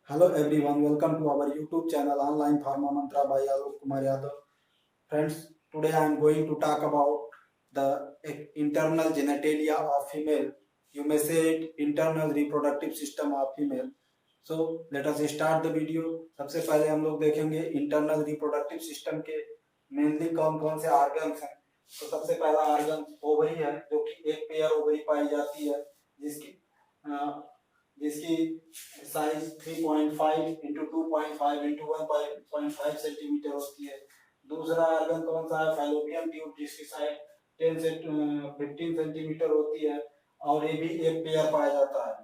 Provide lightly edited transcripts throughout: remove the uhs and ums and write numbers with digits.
Hello everyone, welcome to our YouTube channel Online Pharma Mantra by Alok Kumar Yadav. Friends, today I am going to talk about the internal genitalia of female. You may say it internal reproductive system of female. So let us start the video. सबसे पहले हम लोग देखेंगे internal reproductive system के mainly कौन कौन से organs हैं. तो सबसे पहला ऑर्गन ओवरी है, जो कि एक पेयर ओवरी पाई जाती है, जिसकी जिसकी साइज 3.5 इंटू 2.5 इंटू 1.5 सेंटीमीटर होती है. दूसरा ऑर्गन कौन सा है? फैलोपियन ट्यूब, जिसकी साइज 10 से 15 सेंटीमीटर होती है और ये भी एक पेयर पाया जाता है.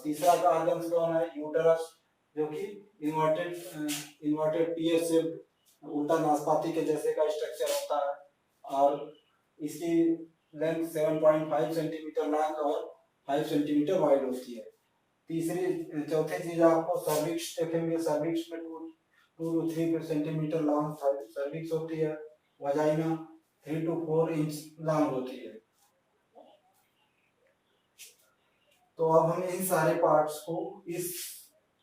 तीसरा का ऑर्गन कौन है? यूटरस, जो कि इन्वर्टेड टीयर से उल्टा नाशपाती के जैसे का स्ट्रक्चर होता है और इसकी लेंथ 7.5 सेंटीमीटर लॉन्ग और 5 सेंटीमीटर वाइड होती है. चौथी चीज आपको सर्विक्स देखेंगे. सर्विक्स में 2 to 3 सेंटीमीटर लॉन्ग सर्विक्स होती है. वजाइना 3 to 4 इंच लॉन्ग होती है. तो अब हम इन सारे पार्ट्स को इस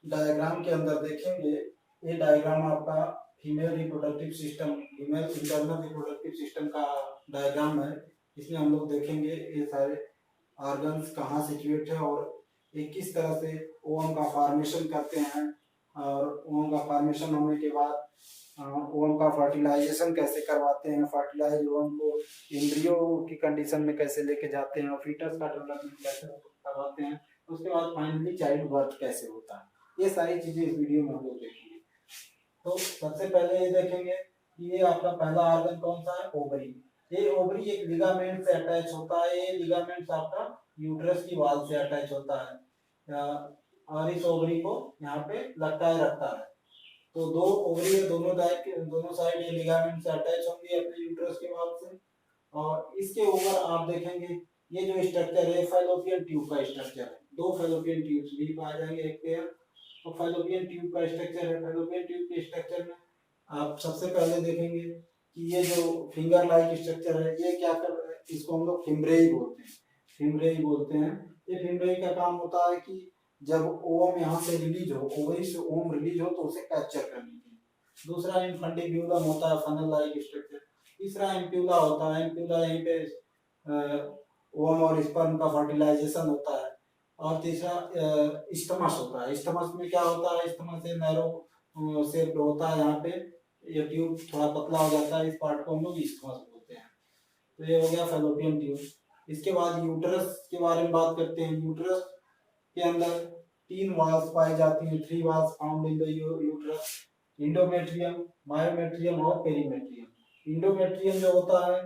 डायग्राम के अंदर देखेंगे. ये डायग्राम आपका female reproductive system, female internal reproductive system का डायग्राम है. इसमें हम लोग देखेंगे ये सारे ऑर्गन्स कहाँ सिचुएट है और ये किस तरह से ओवम का फॉर्मेशन करते हैं और ओवम का फॉर्मेशन होने के बाद ओवम का फर्टिलाइजेशन कैसे करवाते हैं, फर्टिलाइज ओवम को एम्ब्रियो की कंडीशन में कैसे लेके जाते हैं और फीटस का डेवलपमेंट कैसे करवाते हैं, उसके बाद फाइनली चाइल्ड बर्थ कैसे होता है. ये सारी चीजें इस वीडियो में हम लोग देखेंगे. तो सबसे पहले ये देखेंगे कि ये आपका पहला ऑर्गन कौन सा है? ओवरी. ये ओवरी एक लिगामेंट से अटैच होता है. ये लिगामेंट आपका यूट्रस की वॉल से अटैच होता है और इस ओवरी को यहाँ पे लटकाए रखता है. तो दो ओवरी है, दोनों साइड ये लिगामेंट से अटैच होंगे अपने यूट्रस के वॉल से. और इसके ऊपर आप देखेंगे ये जो स्ट्रक्चर है फैलोपियन ट्यूब का स्ट्रक्चर है. दो फैलोपियन ट्यूब्स भी पाए जाएंगे, एक पेयर. तो फैलोपियन ट्यूब का स्ट्रक्चर है. फैलोपियन ट्यूब के स्ट्रक्चर में आप सबसे पहले देखेंगे कि ये जो फिंगर लाइक स्ट्रक्चर है ये क्या कर रहा है? इसको हम लोग फिम्ब्रेई बोलते हैं. फिम्ब्रेई बोलते हैं. ये फिम्ब्रेई का काम होता है कि जब ओवम यहाँ से रिलीज हो, ओवरी से ओवम रिलीज हो तो उसे कैप्चर करने के लिए. दूसरा इनफंडिब्यूलम होता है, फनल लाइक स्ट्रक्चर. तीसरा एम्प्यूला होता है. एम्प्यूला यहीं पे ओवम और स्पर्म का फर्टिलाइजेशन होता है. और तीसरा स्टमस होता है. स्टमस में क्या होता है? स्टमस से नैरो शेप होता है. यहाँ पे ये ट्यूब थोड़ा पतला हो जाता है. इस पार्ट को हम लोग स्टमस बोलते हैं. तो ये हो गया फैलोपियन ट्यूब. इसके बाद यूट्रस के बारे में बात करते हैं. यूट्रस के अंदर 3 वॉल्स पाई जाती हैं. 3 walls found in the uterus: endometrium, myometrium और पेरीमेट्रियम. इंडोमेट्रियम जो होता है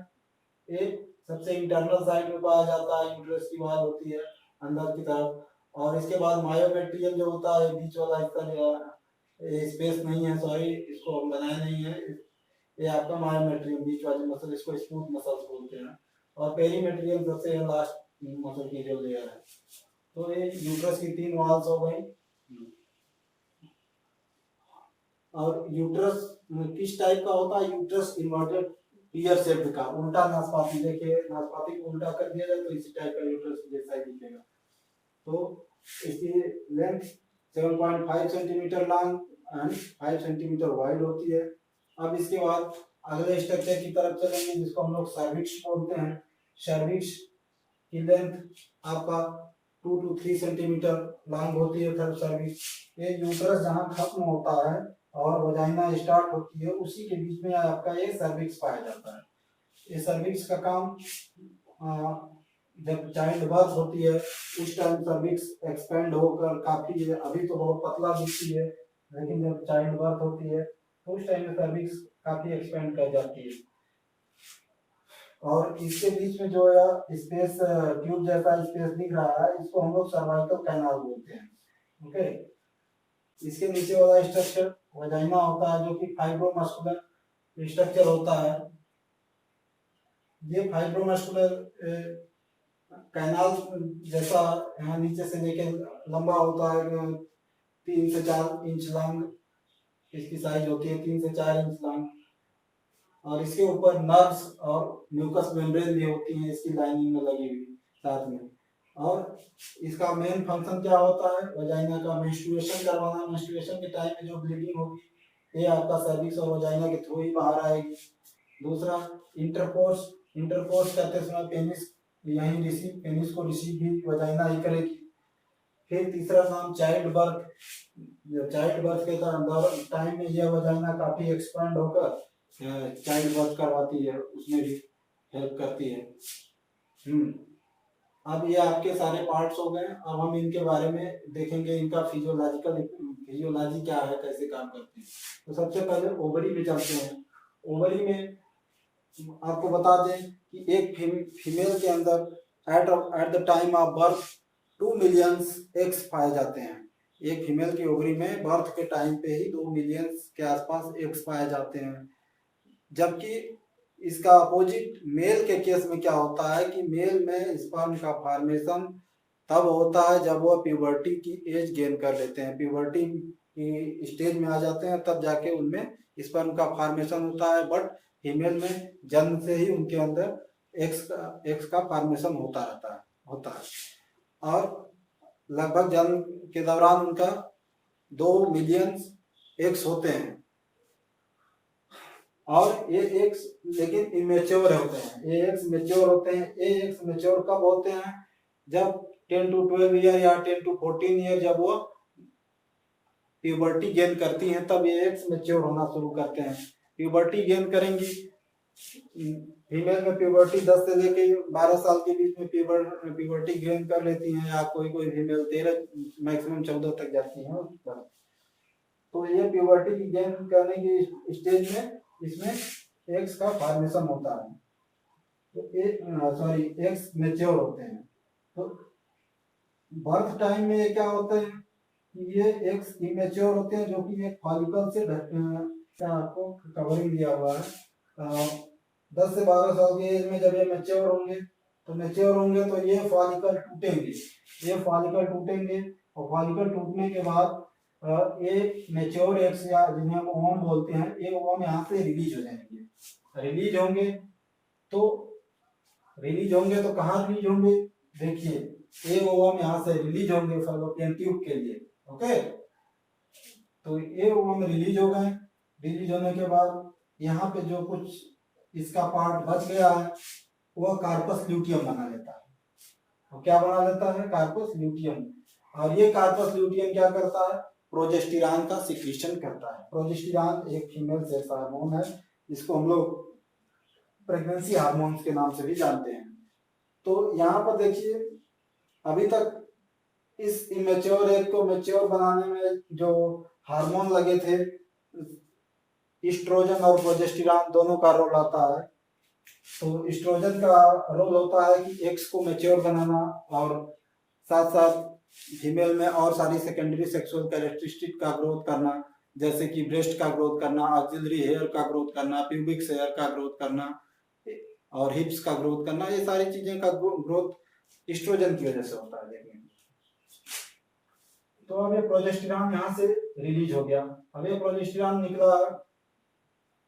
ये सबसे इंटरनल साइड में पाया जाता है. यूट्रस की वॉल होती है अंदर की तरफ. और इसके बाद मायोमेट्रियम जो होता है बीच वाला हिस्सा, स्पेस नहीं है, सॉरी, इसको हम बनाए नहीं है. ये आपका मायोमेट्रियम बीच वाली मसल, इसको स्मूथ मसल्स बोलते हैं. और पेरीमेट्रियम सबसे लास्ट मसल की जो लेयर है. तो ये यूट्रस की 3 वॉल्स हो गई. और यूट्रस किस टाइप का होता है? यूट्रस इन्वर्टेड टीयर शेप्ड का, उल्टा नाशपाती. देखिए नाशपाती को उल्टा कर दिया जाए तो इसी टाइप का यूट्रस जैसा ही दिखेगा. तो इसकी length 7.5 centimetre long and 5 centimetre wide होती है. अब इसके बाद अगले स्ट्रक्चर की तरफ चलेंगे जिसको हम लोग सर्विक्स बोलते हैं. सर्विक्स की लेंथ आपका 2 to 3 सेंटीमीटर लॉन्ग होती है. थर्ड सर्विक्स ये यूट्रस जहाँ खत्म होता है और वजाइना स्टार्ट होती है उसी के बीच में आपका ये सर्विक्स पाया जाता है. ये सर्विक्स का काम जब चाइल्ड बर्थ होती है उस टाइम सर्विक्स एक्सपेंड होकर काफी, अभी तो बहुत पतला दिखती है, लेकिन जब चाइल्ड बर्थ होती है तो उस टाइम में सर्विक्स काफी एक्सपेंड कर जाती है. और इसके बीच में जो है स्पेस, ट्यूब जैसा स्पेस दिख रहा है, इसको हम लोग सर्वाइकल कैनाल बोलते हैं. ओके. इसके नीचे वाला स्ट्रक्चर वजाइना होता है जो कि फाइब्रोमस्कुलर स्ट्रक्चर होता है. ये फाइब्रोमस्कुलर कैनाल जैसा यहाँ नीचे से लेके लंबा होता है. 3 से 4 इंच लॉन्ग इसकी साइज होती है, 3 से 4 इंच लॉन्ग. और इसके ऊपर नर्व्स और म्यूकस मेम्ब्रेन भी होती हैं इसकी लाइनिंग में लगी हुई साथ में. और इसका मेन फंक्शन क्या होता है, वजाइना का मेंस्ट्रुएशन करवाना। मेंस्ट्रुएशन के टाइम में जो ब्लीडिंग होगी ये आपका सर्विक्स और वजाइना के थ्रू ही बाहर आएगी। दूसरा इंटरकोर्स, इंटरकोर्स करते समय पेनिस यहीं रिसीव, पेनिस को रिसीव भी वजाइना ही करेगी। फिर तीसरा काम चाइल्ड बर्थ, चाइल्ड बर्थ के टाइम में यह वजाइना काफी एक्सपेंड होकर चाइल्ड बर्थ करवाती है, उसमें भी हेल्प करती है। अब ये आपके सारे पार्ट्स हो गए। अब हम इनके बारे में देखेंगे, इनका फिजियोलॉजी क्या है, कैसे काम करते हैं। तो सबसे पहले ओवरी में चलते हैं। ओवरी में आपको बता दें कि एक फीमेल के अंदर at the time of birth 2 million eggs पाए जाते हैं। एक फीमेल की ओवरी में बर्थ के टाइम पे ही 2 मिलियन के आसपास एग्स पाए जाते हैं। जबकि इसका अपोजिट मेल के केस में क्या होता है कि मेल में स्पर्म का फॉर्मेशन तब होता है जब वो प्यूबर्टी की एज गेन कर लेते हैं, प्यूबर्टी की स्टेज में आ जाते हैं, तब जाके उनमें स्पर्म का फॉर्मेशन होता है। बट फीमेल में जन्म से ही उनके अंदर एक्स का फॉर्मेशन होता है और लगभग जन्म के दौरान उनका 2 मिलियन एक्स होते हैं। और ये एक्स लेकिन इमेच्योर होते हैं, ये एक्स मेच्योर होते हैं। ये एक्स मेच्योर कब होते हैं, जब 10 to 12 ईयर या 10 to 14 ईयर जब वो प्यूबर्टी गेन करती हैं, तब ये एक्स मेच्योर होना शुरू करते हैं। प्यूबर्टी गेन करेंगी फीमेल में, प्यूबर्टी 10 से लेके 12 साल के बीच में प्यूबर्टी गेन कर लेती हैं, या कोई फीमेल 13 मैक्सिमम 14 तक जाती है। तो ये प्यूबर्टी की गेन करने की स्टेज में इसमें एक्स का फॉर्मेशन होता है, तो एक्स मेच्योर होते हैं। तो बर्थ टाइम में ये क्या होता है कि ये एक्स इमेच्योर होते हैं, जो कि एक फॉलिकल से आपको कवरिंग दिया हुआ है। 10 से 12 साल की एज में जब ये मेच्योर होंगे तो ये फॉलिकल टूटेंगे और फॉलिकल टूटने के बाद ये मेच्योर एक्स या जिन्हें हम ओवम बोलते हैं, ये ओवम यहाँ से रिलीज हो जाएंगे। रिलीज होंगे तो कहाँ रिलीज होंगे, देखिए ये ओवम यहाँ से रिलीज होंगे फैलोपियन ट्यूब के लिए। ओके, तो ये ओवम रिलीज हो गए। रिलीज होने के बाद यहाँ पे जो कुछ इसका पार्ट बच गया है वह कार्पस ल्यूटियम बना लेता है। तो क्या बना लेता है, कार्पस ल्यूटियम। और ये कार्पस ल्यूटियम क्या करता है, प्रोजेस्टेरॉन का सिक्रीशन करता है। प्रोजेस्टेरॉन एक फीमेल सेक्स हार्मोन है, जिसको हम लोग प्रेगनेंसी हार्मोन्स के नाम से भी जानते हैं। तो यहाँ पर देखिए, अभी तक इस इमेच्योर एग को मेच्योर बनाने में जो हार्मोन लगे थे, ईस्ट्रोजन और प्रोजेस्टेरॉन दोनों का रोल आता है। तो ईस्ट्रोजन का रोल होता है कि एक्स को मेच्योर बनाना और साथ साथ फीमेल में और सारी सेकेंडरी सेक्सुअल कैरेक्टरिस्टिक का ग्रोथ करना, जैसे कि ब्रेस्ट का ग्रोथ करना, ऑक्सिलरी हेयर का ग्रोथ करना, प्यूबिक हेयर का ग्रोथ करना और हिप्स का ग्रोथ करना, ये सारी चीजें का ग्रोथ ईस्ट्रोजन की वजह से होता है। देखिए, तो अब ये प्रोजेस्टेरॉन यहाँ से रिलीज हो गया। अब ये प्रोजेस्टेरॉन निकला,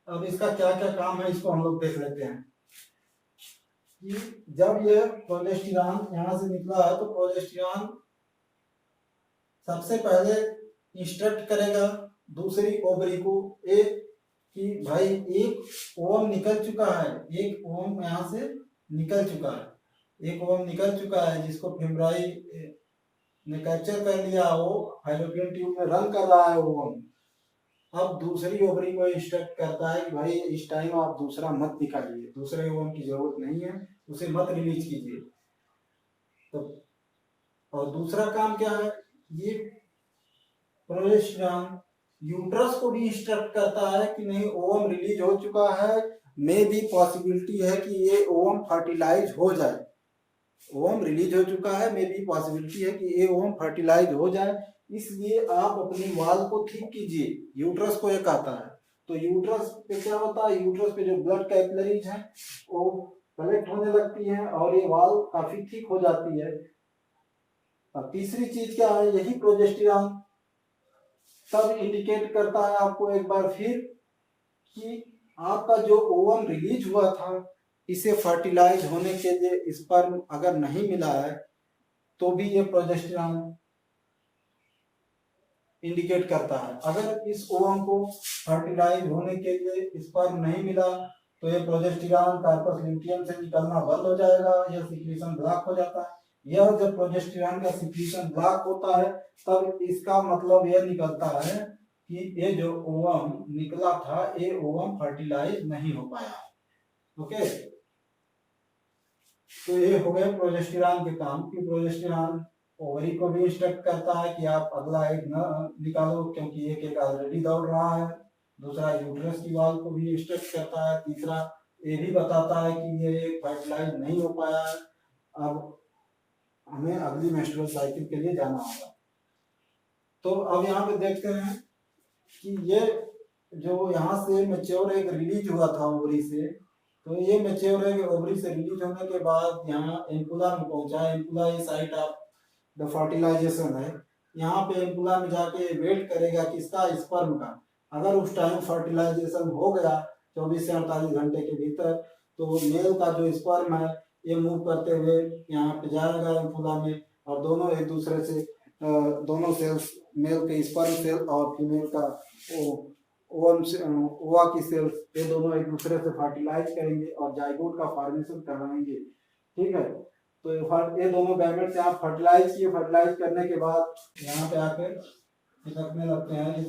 अब इसका क्या क्या काम है इसको हम लोग देख लेते हैं कि जब ये प्रोजेस्टेरॉन यहाँ से निकला है तो प्रोजेस्टेरॉन सबसे पहले इंस्ट्रक्ट करेगा दूसरी ओवरी को कि भाई एक ओवम निकल चुका है, एक ओवम यहाँ से निकल चुका है, एक ओवम निकल चुका है जिसको फेमराई ने कैप्चर कर लिया, वो फैलोपियन ट्यूब में रन कर रहा है ओवम। अब दूसरी ओवरी को इंस्ट्रक्ट करता है कि भाई इस टाइम आप दूसरा मत निकालिए, दूसरे ओवम की जरूरत नहीं है, उसे मत रिलीज कीजिए। तो और दूसरा काम क्या है, ये प्रोजेस्टेरॉन यूट्रस को भी इंस्ट्रक्ट करता है कि नहीं ओवम रिलीज हो चुका है, मे भी पॉसिबिलिटी है कि ये ओवम फर्टिलाइज हो जाए। ओवम रिलीज हो चुका है, मे भी पॉसिबिलिटी है कि ये ओवम फर्टिलाइज हो जाए, इसलिए आप अपनी वाल को ठीक कीजिए। यूट्रस को ये कहता है। तो यूट्रस पे क्या होता है, यूट्रस पे जो ब्लड कैपिलरीज हैं वो कलेक्ट होने लगती हैं और ये वाल काफी ठीक हो जाती है। और तीसरी चीज क्या है, यही प्रोजेस्टेरॉन तब इंडिकेट करता है आपको एक बार फिर कि आपका जो ओवम रिलीज हुआ था, इसे फर्टिलाइज होने के लिए स्पर्म अगर नहीं मिला है तो भी ये प्रोजेस्टेरॉन इंडिकेट करता है। अगर इस ओवम को फर्टिलाइज होने के लिए स्पर्म नहीं मिला तो ये प्रोजेस्टेरॉन कार्पस ल्यूटियम से निकलना बंद हो जाएगा, यह सिक्रीशन ब्लॉक हो जाता है। यह जब प्रोजेस्टेरॉन का सिक्रीशन ब्लॉक होता है तब इसका मतलब यह निकलता है कि ये जो ओवम निकला था ये ओवम फर्टिलाइज नहीं हो पाया। ओके, तो ये हो गए प्रोजेस्टेरॉन के काम कि प्रोजेस्टेरॉन ओवरी को भी इंस्ट्रक्ट करता है कि आप अगला एग न निकालो क्योंकि एक एग ऑलरेडी दौड़ रहा है। दूसरा यूट्रस की वॉल को भी इंस्ट्रक्ट करता है। तीसरा ये भी बताता है कि ये एग फर्टिलाइज नहीं हो पाया है, अब हमें अगली मेंस्ट्रुअल साइकिल के लिए जाना होगा। तो अब यहाँ पे देखते हैं कि ये जो यहाँ से मैच्योर एग रिलीज हुआ था ओवरी से, तो ये मैच्योर एग ओवरी से रिलीज होने के बाद यहाँ एम्पुला में पहुंचा। एम्पुला ये साइट ऑफ द फर्टिलाइजेशन है। यहाँ पे एम्पुला में जाके वेट करेगा किसका, स्पर्म का। अगर उस टाइम फर्टिलाइजेशन हो गया 24 से 48 घंटे के भीतर तो मेल का जो स्पर्म है ये मूव करते हुए यहाँ पे जाएगा एम्पुला में और दोनों एक दूसरे से दोनों सेल्स, मेल के स्पर्म सेल और फीमेल का ओवम से ओवा की सेल्स, ये दोनों एक दूसरे से फर्टिलाइज करेंगे और जाइगोट का फॉर्मेशन करवाएंगे। ठीक है, तो ये दोनों गैमेट्स यहाँ फर्टिलाइज किए। फर्टिलाइज करने के बाद यहाँ पे आकर चिपकने लगते हैं।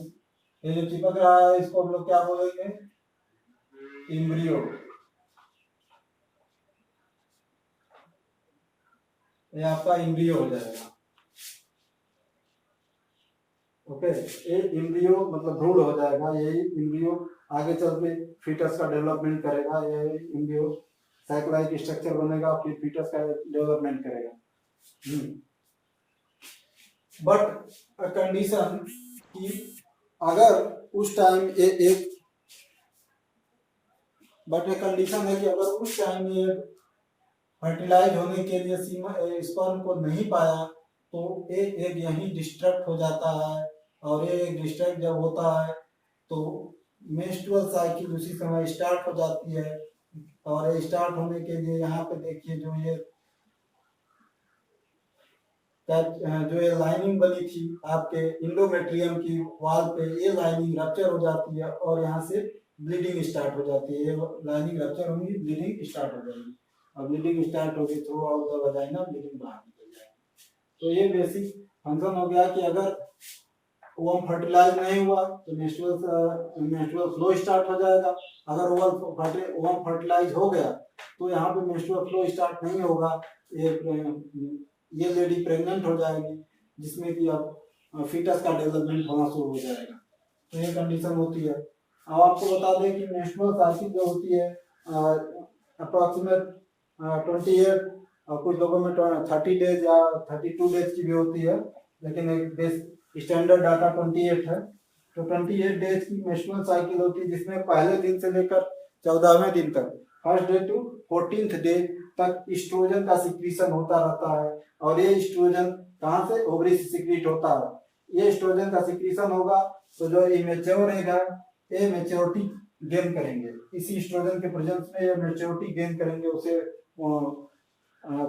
ये जो चिपक रहा है इसको हम लोग क्या बोलेंगे, एम्ब्रियो। ये आपका एम्ब्रियो हो जाएगा। ओके, ये एम्ब्रियो मतलब भ्रूण हो जाएगा। यही एम्ब्रियो आगे चल के फीटस का डेवलपमेंट करेगा। ये एम्ब्रियो साइक्लाइक स्ट्रक्चर बनेगा, फिर फीटस का डेवलपमेंट करेगा। बट कंडीशन कि अगर उस टाइम एक कंडीशन है कि अगर उस टाइम ये फर्टिलाइज होने के लिए स्पर्म को नहीं पाया तो एक यही डिस्ट्रक्ट हो जाता है। और ये एक डिस्ट्रक्ट जब होता है तो मेंस्ट्रुअल साइकिल उसी समय स्टार्ट हो जाती है। और ये स्टार्ट होने के लिए यहाँ पे देखिए जो ये लाइनिंग बनी थी आपके इंडोमेट्रियम की वॉल पे, ये लाइनिंग रप्चर हो जाती है और यहाँ से ब्लीडिंग स्टार्ट हो जाती है। ये लाइनिंग रप्चर होगी, ब्लीडिंग स्टार्ट हो जाएगी और ब्लीडिंग स्टार्ट होगी through out the vagina, bleeding बाहर निकल जाएगी। तो ये बेसिक फंक्शन हो गया कि अगर ओवम फर्टिलाइज नहीं हुआ तो मेंस्ट्रुअल फ्लो स्टार्ट हो जाएगा। अगर ओवम फर्टिलाइज हो गया तो यहाँ पे मेंस्ट्रुअल फ्लो स्टार्ट नहीं होगा, ये लेडी प्रेग्नेंट हो जाएगी जिसमें कि अब फीटस का डेवलपमेंट होना शुरू हो जाएगा। तो ये कंडीशन होती है। अब आपको बता दें कि मेंस्ट्रुअल साइकिल जो होती है अप्रोक्सीमेट 28 और कुछ लोगों में 30 डेज या 32 डेज की भी होती है, लेकिन एक स्टैंडर्ड डाटा 28 है। तो 28 डेज की मेंस्ट्रुअल साइकिल होती है जिसमें पहले दिन से लेकर 14वें दिन तक, first day to 14th day तक एस्ट्रोजन का सिक्रीशन होता रहता है। और ये एस्ट्रोजन कहाँ से, ओवरी से सिक्रीट होता है। ये एस्ट्रोजन का सिक्रीशन होगा तो जो इमेच्योर रहेगा ये मैच्योरिटी गेन करेंगे। इसी एस्ट्रोजन के प्रेजेंस में ये मैच्योरिटी गेन करेंगे, उसे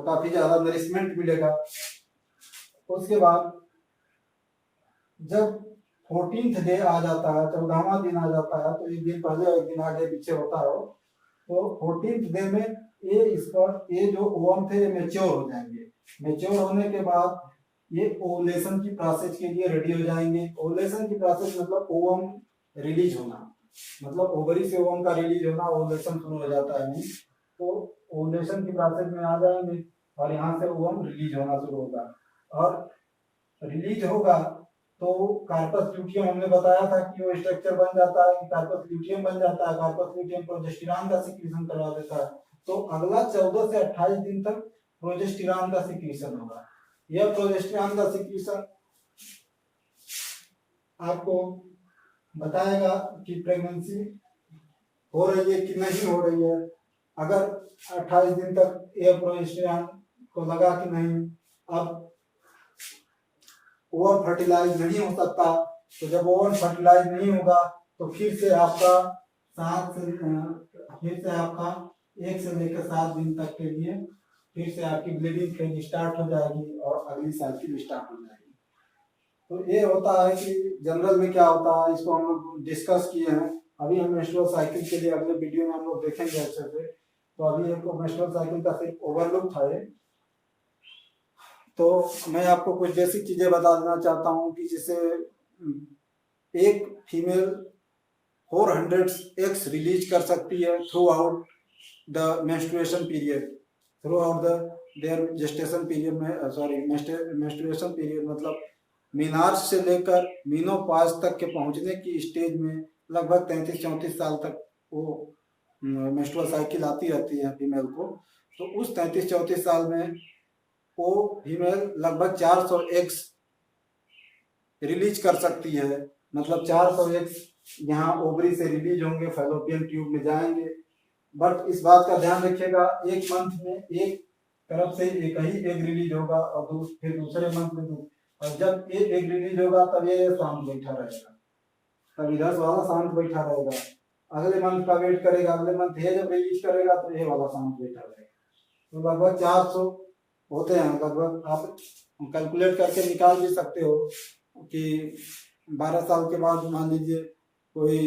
काफी ज्यादा नरिशमेंट मिलेगा। उसके बाद जब 14th डे आ जाता है, 14वां दिन आ जाता है, तो एक दिन पहले एक दिन आगे पीछे होता है, तो 14th डे में ये जो ओवम थे ये मैच्योर हो जाएंगे। मैच्योर होने के बाद ये ओवुलेशन की प्रोसेस के लिए रेडी हो जाएंगे। ओवुलेशन की प्रोसेस मतलब ओवम रिलीज होना, मतलब ओवरी से ओवम का रिलीज होना, ओवुलेशन शुरू हो जाता है। तो ओवुलेशन की प्रोसेस में आ जाएंगे और यहाँ से ओवम रिलीज होना शुरू होगा। और रिलीज होगा तो कार्पस ल्यूटियम हमने बताया था कि वो स्ट्रक्चर बन जाता है कि कार्पस ल्यूटियम बन जाता है। कार्पस ल्यूटियम प्रोजेस्टेरॉन का सिक्रीशन करवा देता है। तो अगला 14 से 28 दिन तक प्रोजेस्टेरॉन का सिक्रीशन होगा। यह प्रोजेस्टेरॉन का सिक्रीशन आपको बताएगा कि प्रेगनेंसी हो रही है कि नहीं हो रही है। अगर 28 दिन तक यह प्रोजेस्टेरॉन को लगा कि नहीं अब ओवर फर्टिलाइज नहीं हो सकता, तो जब ओवर फर्टिलाइज नहीं होगा तो फिर से आपका 1 से लेकर 7 दिन तक के लिए फिर से आपकी ब्लीडिंग फेज स्टार्ट हो जाएगी और अगली साइकिल स्टार्ट हो जाएगी। तो ये होता है कि जनरल में क्या होता है, इसको हम लोग डिस्कस किए हैं। अभी हम मेंस्ट्रुअल साइकिल के लिए अगले वीडियो में हम लोग देखेंगे अच्छे से। तो अभी एक मेंस्ट्रुअल साइकिल का सिर्फ ओवरलुक था ये। तो मैं आपको कुछ बेसिक चीजें बता देना चाहता हूँ कि जिससे एक फीमेल 400 एग्स रिलीज कर सकती है throughout the menstruation period, throughout the their gestation period में, सॉरी मेंस्ट्रुएशन पीरियड मतलब मीनार्स से लेकर मीनोपॉज तक के पहुंचने की स्टेज में लगभग 33-34 साल तक वो मेंस्ट्रुअल साइकिल आती रहती है फीमेल को। तो उस 33-34 साल में वो फीमेल लगभग 400 एग्स रिलीज कर सकती है। मतलब 400 एग्स यहाँ ओवरी से रिलीज होंगे, फैलोपियन ट्यूब में जाएंगे। बट इस बात का ध्यान रखिएगा, एक मंथ में एक तरफ से एक ही एग रिलीज होगा और फिर दूसरे मंथ में और जब ये एग रिलीज होगा तब ये शांत बैठा रहेगा, तब इधर वाला शांत बैठा रहेगा। अगले मंथ का वेट करेगा, अगले मंथ ये जब रिलीज करेगा तो ये वाला शांत बैठा रहेगा। तो लगभग 400 होते हैं। लगभग आप कैलकुलेट करके निकाल भी सकते हो कि 12 साल के बाद मान लीजिए कोई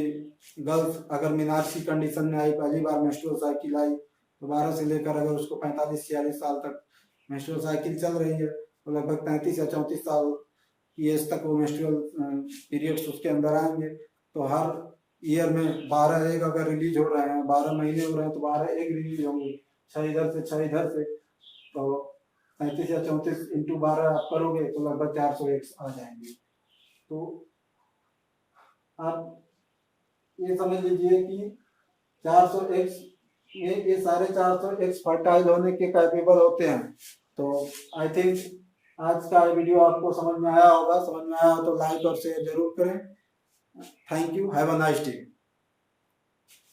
गर्ल्स अगर मीनार्स की कंडीशन में आई, पहली बार मेंस्ट्रुअल साइकिल आई, तो 12 से लेकर अगर उसको 45-46 साल तक मेंस्ट्रुअल साइकिल चल रही है तो लगभग 33 या 34 साल की एज तक वो मेंस्ट्रुअल पीरियड्स उसके अंदर आएंगे। तो हर ईयर में 12 एग अगर रिलीज हो रहे हैं, 12 महीने हो रहे हैं तो 12 एग रिलीज होंगे, 6 इधर से 6 इधर से। तो 35 या 34 इंटू 12 आप करोगे तो लगभग 400 एग्स आ जाएंगे। तो आप ये समझ लीजिए कि 400 एग्स ये सारे 400 एग्स फर्टाइल होने के कैपेबल होते हैं। तो आई थिंक आज का वीडियो आपको समझ में आया होगा। समझ में आया हो तो लाइक और शेयर जरूर करें। Thank you, have a nice day.